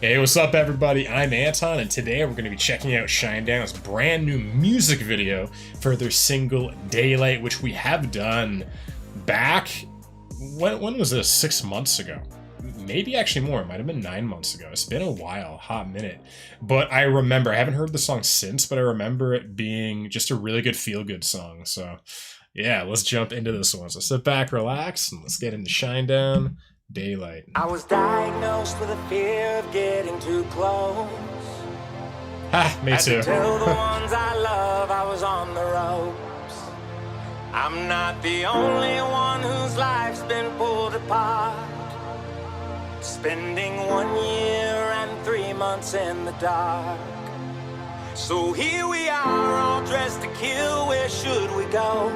Hey, what's up everybody? I'm Anton, and today we're going to be checking out SHINEDOWN's brand new music video for their single Daylight, which we have done back, when was this? 6 months ago. Maybe actually more, it might have been 9 months ago. It's been a while, hot minute. But I remember, I haven't heard the song since, but I remember it being just a really good feel-good song. So yeah, let's jump into this one. So sit back, relax, and let's get into SHINEDOWN. Daylight. I was diagnosed with a fear of getting too close. Me too. I tell the ones I love I was on the ropes. I'm not the only one whose life's been pulled apart. Spending 1 year and 3 months in the dark. So here we are, all dressed to kill. Where should we go?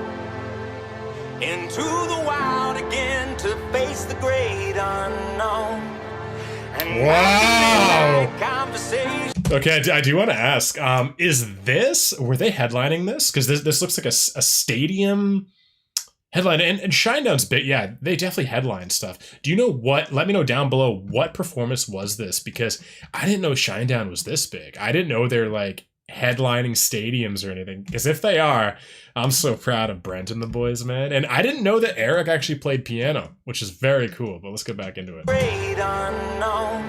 Into the wild again to face the great unknown. And wow. Conversation. Okay, I do want to ask, were they headlining this? Because this looks like a stadium headline, and SHINEDOWN's big, yeah, they definitely headline stuff. Do you know let me know down below, what performance was this? Because I didn't know SHINEDOWN was this big. I didn't know they're like headlining stadiums or anything, because if they are, I'm so proud of Brent and the boys, man. And I didn't know that Eric actually played piano, which is very cool, but let's get back into it. Great unknown.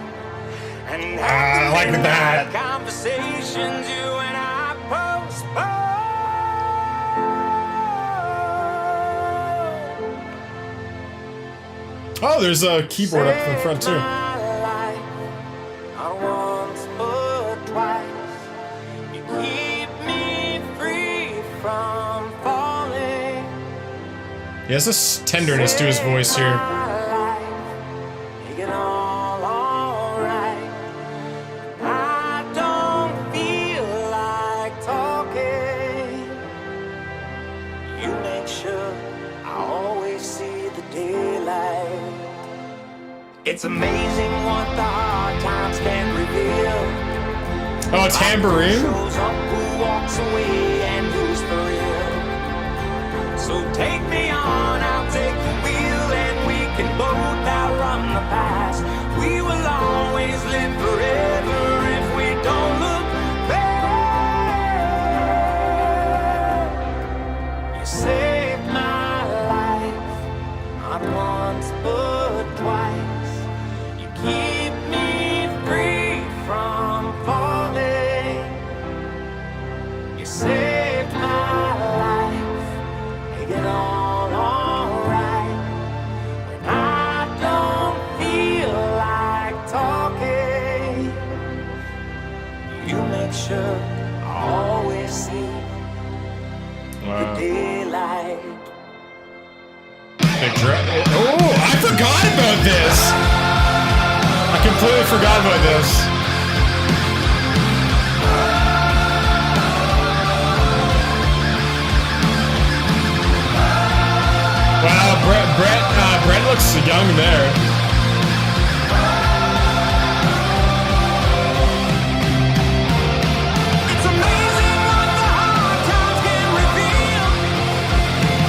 And I like that. Conversations you and I postpone. Oh, there's a keyboard up in front too. He has this tenderness to his voice here. It's amazing what the hard times can reveal. Oh, tambourine? Shows up, who walks away and who's for real. So take me on, I'll take the wheel, and we can both outrun the past. We will always live forever if we don't look back. You saved my life, not once but twice. Keep me free from falling. You saved my life. Make it all alright. When I don't feel like talking, you make sure I always see the daylight. Oh, I forgot about this. I completely forgot about this. Wow, Brett looks young there. It's amazing what the hard times can reveal.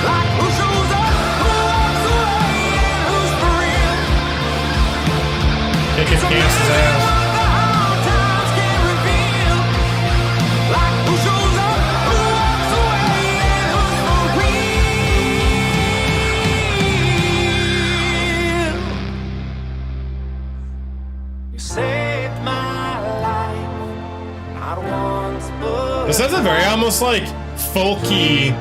Like who shows up, who walks away, and who's for real. Kick his pants his ass. This has a very almost like folky.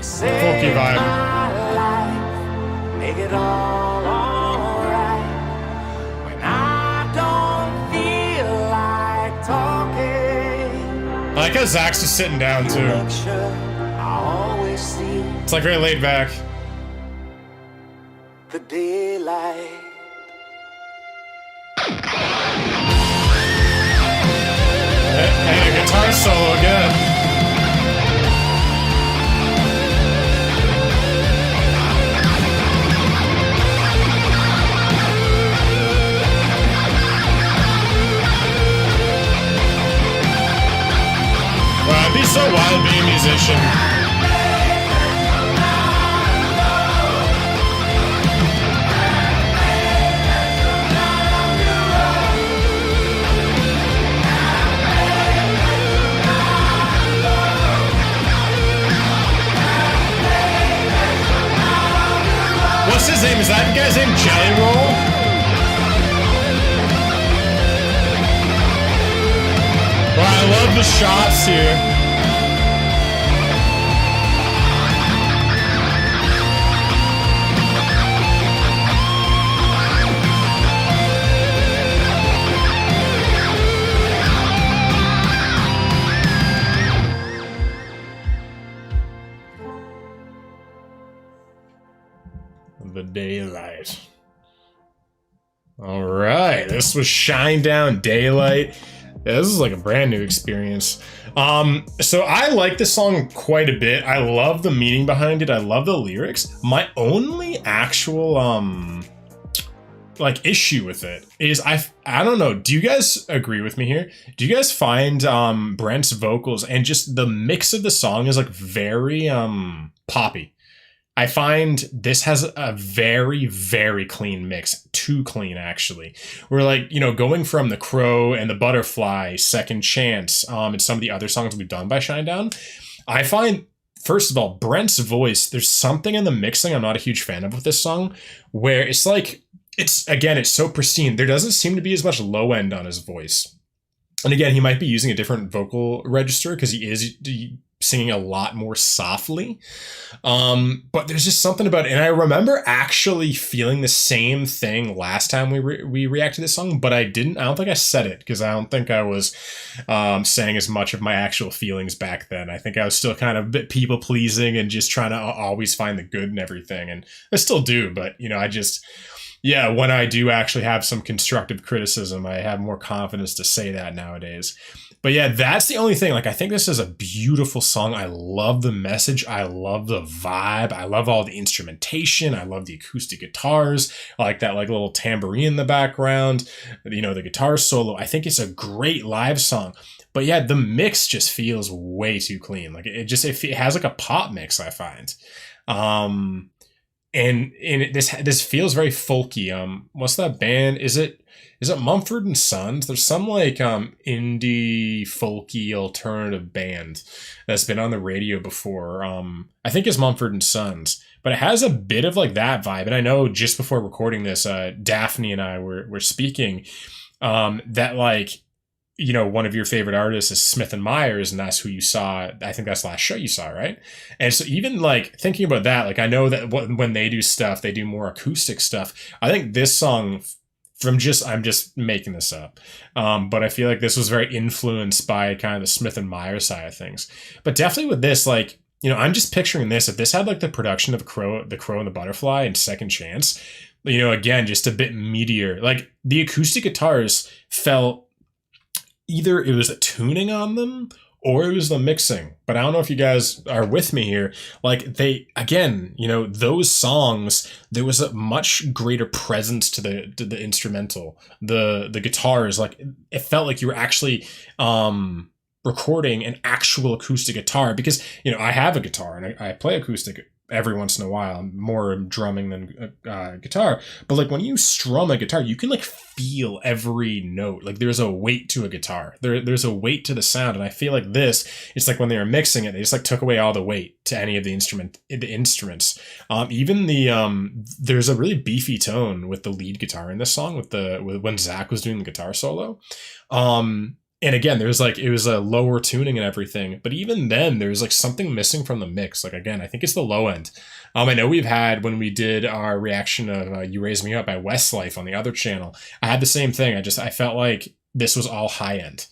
Folky vibe. Make it all alright. When I don't feel like talking. I like how Zach's just sitting down too. Make sure I always see it's like very laid back. the daylight. Hey, a guitar solo again. Wow, it'd be so wild being a musician. his name? Is that guy's name Jelly Roll? Well, I love the shots here. The Daylight. All right, this was Shinedown, Daylight. Yeah, this is like a brand new experience. So I like this song quite a bit. I love the meaning behind it. I love the lyrics. My only actual like issue with it is I don't know. Do you guys agree with me here? Do you guys find Brent's vocals and just the mix of the song is like very poppy? I find this has a very, very clean mix. Too clean, actually. We're like, you know, going from The Crow and The Butterfly, Second Chance, and some of the other songs we've done by Shinedown. I find, first of all, Brent's voice, there's something in the mixing I'm not a huge fan of with this song, where it's like, it's so pristine. There doesn't seem to be as much low end on his voice. And again, he might be using a different vocal register because he is singing a lot more softly. But there's just something about it. And I remember actually feeling the same thing last time we reacted to this song, but I don't think I said it because I don't think I was saying as much of my actual feelings back then. I think I was still kind of a bit people pleasing and just trying to always find the good in everything. And I still do, but you know, yeah, when I do actually have some constructive criticism, I have more confidence to say that nowadays. But yeah, that's the only thing. Like, I think this is a beautiful song. I love the message. I love the vibe. I love all the instrumentation. I love the acoustic guitars. I like that like little tambourine in the background. You know, the guitar solo. I think it's a great live song. But yeah, the mix just feels way too clean. Like it has like a pop mix, I find. This feels very folky. What's that band? Is it Mumford and Sons? There's some like indie folky alternative band that's been on the radio before. I think it's Mumford and Sons, but it has a bit of like that vibe. And I know just before recording this, Daphne and I were speaking that like, you know, one of your favorite artists is Smith and Myers, and that's who you saw. I think that's the last show you saw, right? And so even like thinking about that, like I know that when they do stuff, they do more acoustic stuff. I think this song I'm just making this up. But I feel like this was very influenced by kind of the Smith and Myers side of things. But definitely with this, like, you know, I'm just picturing this. If this had like the production of The Crow and the Butterfly and Second Chance, you know, again, just a bit meatier. Like the acoustic guitars felt either it was a tuning on them or it was the mixing. But I don't know if you guys are with me here. Like they, again, you know, those songs, there was a much greater presence to the instrumental, the guitars. Like it felt like you were actually recording an actual acoustic guitar because, you know, I have a guitar and I play acoustic every once in a while. I'm more drumming than guitar, but like when you strum a guitar, you can like feel every note. Like there's a weight to a guitar. There's a weight to the sound, and I feel like this. It's like when they were mixing it, they just like took away all the weight to any of the instruments. Even there's a really beefy tone with the lead guitar in this song with when Zach was doing the guitar solo. And again, it was a lower tuning and everything, but even then there's like something missing from the mix. Like, again, I think it's the low end. I know we've had, when we did our reaction of You Raise Me Up by Westlife on the other channel, I had the same thing. I felt like this was all high end.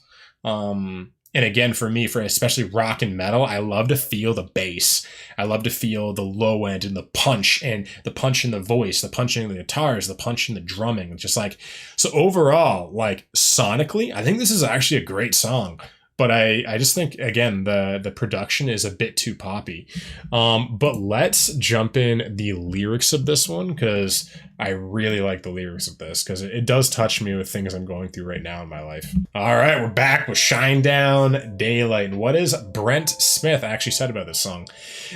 And again, for me, for especially rock and metal, I love to feel the bass. I love to feel the low end and the punch in the voice, the punch in the guitars, the punch in the drumming. Just like, so overall, like sonically, I think this is actually a great song. But I just think, again, the production is a bit too poppy. But let's jump in the lyrics of this one, because I really like the lyrics of this, because it does touch me with things I'm going through right now in my life. All right, we're back with Shinedown, Daylight. And what is Brent Smith actually said about this song?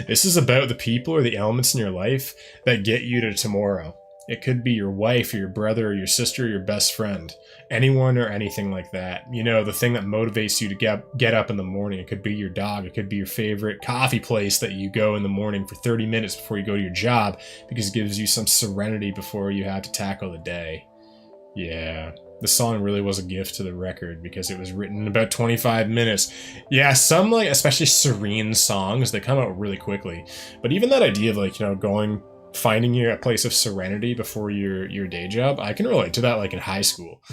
This is about the people or the elements in your life that get you to tomorrow. It could be your wife or your brother or your sister or your best friend. Anyone or anything like that. You know, the thing that motivates you to get up in the morning. It could be your dog. It could be your favorite coffee place that you go in the morning for 30 minutes before you go to your job because it gives you some serenity before you have to tackle the day. Yeah. The song really was a gift to the record because it was written in about 25 minutes. Yeah, some, like, especially serene songs, they come out really quickly. But even that idea of, like, you know, finding a place of serenity before your day job, I can relate to that, like, in high school.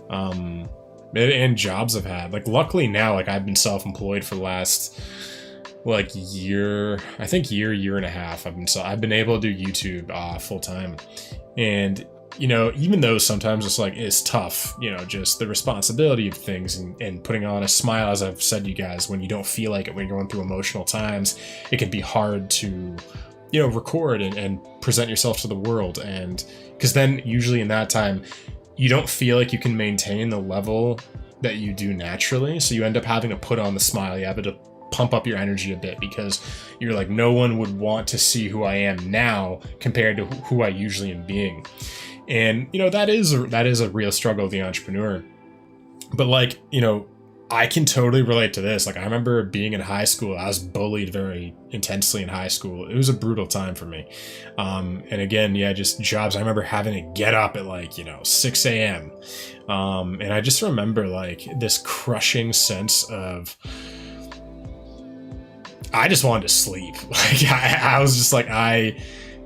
And jobs I've had. Like, luckily now, like, I've been self-employed for the last, like, year and a half. I've been able to do YouTube full-time. And you know, even though sometimes it's tough, you know, just the responsibility of things and putting on a smile, as I've said to you guys, when you don't feel like it, when you're going through emotional times, it can be hard to, you know, record and present yourself to the world. And because then usually in that time, you don't feel like you can maintain the level that you do naturally. So you end up having to put on the smile. You have to pump up your energy a bit because you're like, no one would want to see who I am now compared to who I usually am being. And, you know, that is a real struggle of the entrepreneur. But, like, you know, I can totally relate to this. Like, I remember being in high school. I was bullied very intensely in high school. It was a brutal time for me. And again, yeah, just jobs. I remember having to get up at, like, you know, 6 a.m. And I just remember, like, this crushing sense of, I just wanted to sleep. Like, I was just like,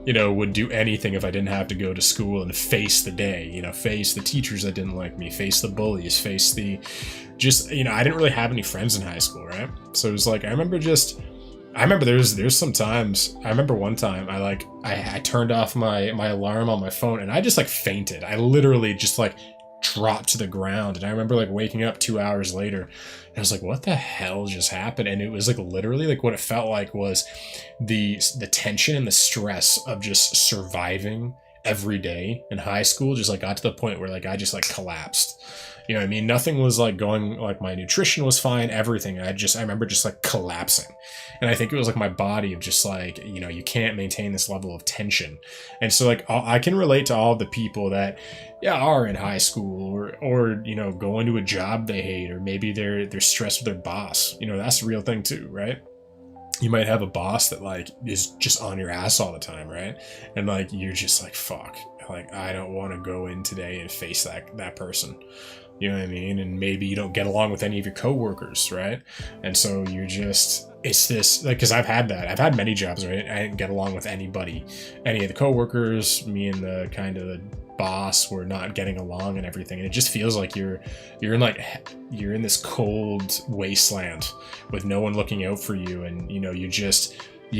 you know, would do anything if I didn't have to go to school and face the day, you know, face the teachers that didn't like me, face the bullies, face the, just, you know, I didn't really have any friends in high school, right? So it was like, I remember there's some times, I remember one time I turned off my alarm on my phone and I just like fainted. I literally just like dropped to the ground. And I remember like waking up 2 hours later and I was like, what the hell just happened? And it was like literally like what it felt like was the tension and the stress of just surviving every day in high school just like got to the point where like I just like collapsed. You know what I mean? Nothing was like going, like my nutrition was fine, everything. I remember just like collapsing. And I think it was like my body of just like, you know, you can't maintain this level of tension. And so like I can relate to all the people that, yeah, are in high school or, you know, go into a job they hate, or maybe they're stressed with their boss. You know, that's the real thing too, right? You might have a boss that like is just on your ass all the time, right? And like you're just like, fuck, like I don't want to go in today and face that person. You know what I mean? And maybe you don't get along with any of your coworkers, right? And so you're just, it's this, like, because I've had that. I've had many jobs, right? I didn't get along with anybody. Any of the coworkers, me and the kind of the boss were not getting along and everything. And it just feels like you're in this cold wasteland with no one looking out for you. And, you know, you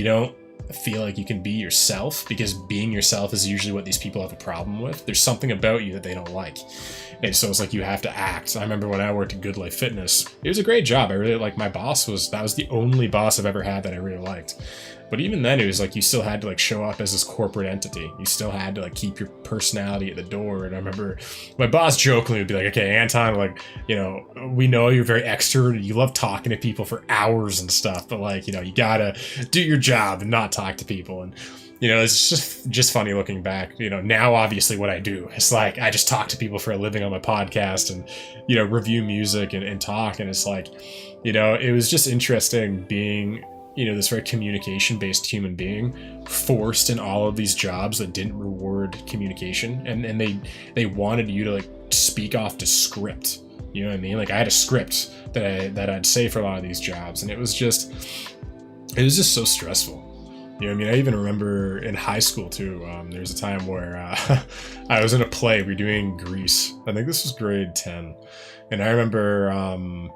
don't feel like you can be yourself, because being yourself is usually what these people have a problem with. There's something about you that they don't like. And so it's like you have to act. I remember when I worked at Good Life Fitness, it was a great job. I really like my boss. That was the only boss I've ever had that I really liked. But even then, it was like you still had to like show up as this corporate entity. You still had to like keep your personality at the door. And I remember my boss jokingly would be like, okay, Anton, like, you know, we know you're very extroverted. You love talking to people for hours and stuff, but like, you know, you gotta do your job and not talk to people. And, you know, it's just funny looking back. You know, now obviously what I do is like, I just talk to people for a living on my podcast and, you know, review music and talk. And it's like, you know, it was just interesting being, you know, this very communication-based human being forced in all of these jobs that didn't reward communication. And they wanted you to like speak off to script. You know what I mean? Like I had a script that I'd say for a lot of these jobs. And it was just so stressful. You know what I mean? I even remember in high school too, there was a time where I was in a play. We were doing Grease. I think this was grade 10. And I remember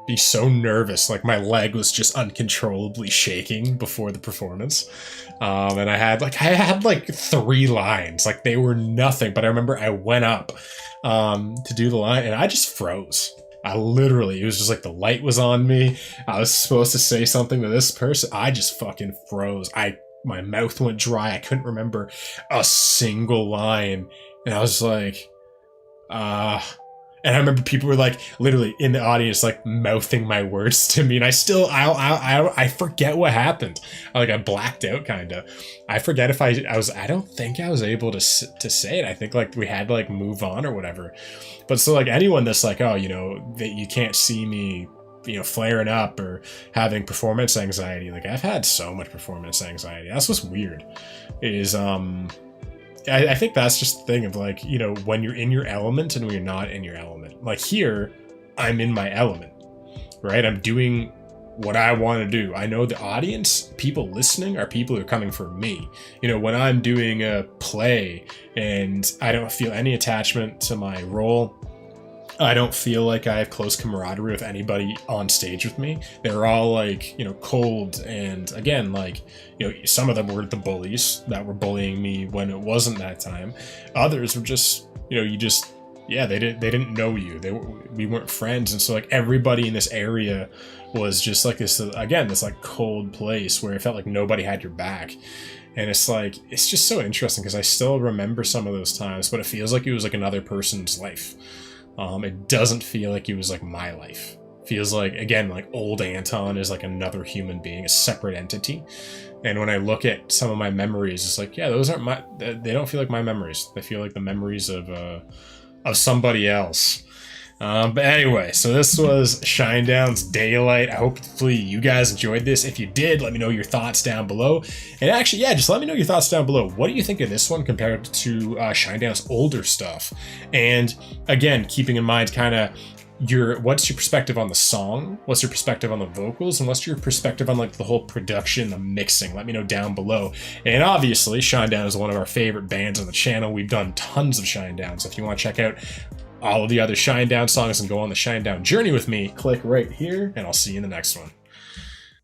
being so nervous, like my leg was just uncontrollably shaking before the performance. And I had like 3 lines, like they were nothing. But I remember I went up to do the line and I just froze. It was just like the light was on me. I was supposed to say something to this person. I just fucking froze. My mouth went dry. I couldn't remember a single line. And I was like, And I remember people were like literally in the audience, like mouthing my words to me. And I forget what happened. I blacked out kind of. I forget if I don't think I was able to say it. I think like we had to like move on or whatever. But so like anyone that's like, oh, you know, that you can't see me, you know, flaring up or having performance anxiety. Like I've had so much performance anxiety. That's what's weird is, I think that's just the thing of like, you know, when you're in your element and when you're not in your element. Like here, I'm in my element, right? I'm doing what I want to do. I know the audience, people listening are people who are coming for me. You know, when I'm doing a play and I don't feel any attachment to my role, I don't feel like I have close camaraderie with anybody on stage with me. They're all like, you know, cold. And again, like, you know, some of them were the bullies that were bullying me when it wasn't that time. Others were just, you know, they didn't know you. We weren't friends. And so like everybody in this area was just like this, again, this like cold place where it felt like nobody had your back. And it's like, it's just so interesting because I still remember some of those times, but it feels like it was like another person's life. It doesn't feel like it was like my life. Feels like, again, like old Anton is like another human being, a separate entity. And when I look at some of my memories, it's like, yeah, those aren't they don't feel like my memories. They feel like the memories of somebody else. But anyway, so this was Shinedown's Daylight. Hopefully you guys enjoyed this. If you did, let me know your thoughts down below. And actually, yeah, just let me know your thoughts down below. What do you think of this one compared to Shinedown's older stuff? And again, keeping in mind kind of what's your perspective on the song? What's your perspective on the vocals? And what's your perspective on like the whole production, the mixing? Let me know down below. And obviously, Shinedown is one of our favorite bands on the channel. We've done tons of Shinedown. So if you want to check out all of the other Shinedown songs and go on the Shinedown journey with me, click right here, and I'll see you in the next one.